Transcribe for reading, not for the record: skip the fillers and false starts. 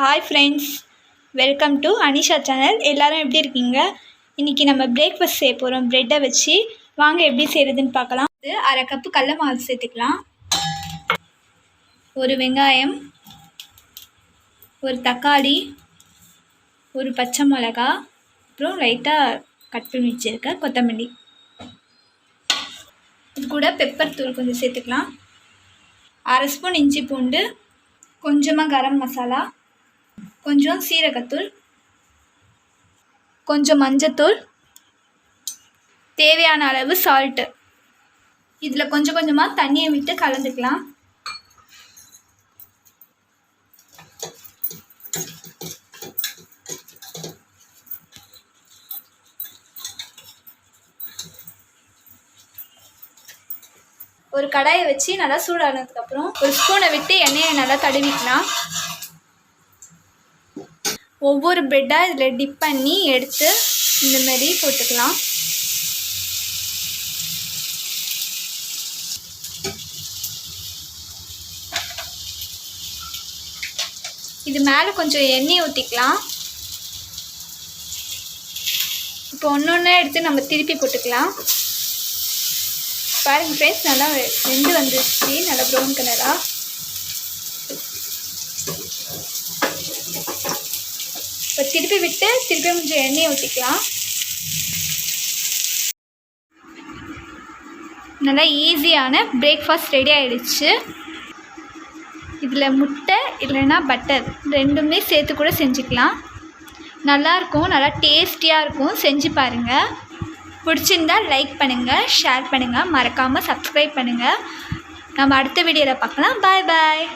Hi friends, welcome to Anisha channel. எல்லோரும் எப்படி இருக்கீங்க? இன்றைக்கி நம்ம பிரேக்ஃபாஸ்ட் செய்ய போகிறோம் ப்ரெட்டை வச்சு. வாங்க எப்படி செய்கிறதுன்னு பார்க்கலாம். அரை கப்பு கடல மாவு சேர்த்துக்கலாம், ஒரு வெங்காயம், ஒரு தக்காளி, ஒரு பச்சை மிளகா, அப்புறம் லைட்டாக கட் பண்ணி வச்சுருக்க கொத்தமல்லி. இது கூட பெப்பர் தூள் கொஞ்சம் சேர்த்துக்கலாம், அரை ஸ்பூன் இஞ்சி பூண்டு, கொஞ்சமாக கரம் மசாலா, கொஞ்சம் சீரகத்தூள், கொஞ்சம் மஞ்சத்தூள், தேவையான அளவு சால்ட்டு. இதில் கொஞ்சம் கொஞ்சமாக தண்ணியை விட்டு கலந்துக்கலாம். ஒரு கடாயை வச்சு நல்லா சூடானதுக்கப்புறம் ஒரு ஸ்பூனை விட்டு எண்ணெயை நல்லா தடவிக்கலாம். ஒவ்வொரு ப்ரெட்டாக இதில் டிப் பண்ணி எடுத்து இந்த மாதிரி போட்டுக்கலாம். இது மேலே கொஞ்சம் எண்ணெய் ஊற்றிக்கலாம். இப்போ ஒன்று ஒன்றா எடுத்து நம்ம திருப்பி போட்டுக்கலாம். பாருங்கள் ஃப்ரெண்ட்ஸ், நல்லா வெந்து வந்துடுச்சு, நல்லா ப்ரௌன் கலராக. இப்போ திருப்பி விட்டு திருப்பி கொஞ்சம் எண்ணெய் ஊற்றிக்கலாம். நல்லா ஈஸியான பிரேக்ஃபாஸ்ட் ரெடி ஆகிடுச்சு. இதில் முட்டை இல்லைன்னா பட்டர் ரெண்டுமே சேர்த்து கூட செஞ்சுக்கலாம். நல்லாயிருக்கும், நல்லா டேஸ்டியாக இருக்கும். செஞ்சு பாருங்கள். பிடிச்சிருந்தால் லைக் பண்ணுங்கள், ஷேர் பண்ணுங்கள், மறக்காமல் சப்ஸ்கிரைப் பண்ணுங்கள். நம்ம அடுத்த வீடியோவில் பார்க்கலாம். பாய் பாய்.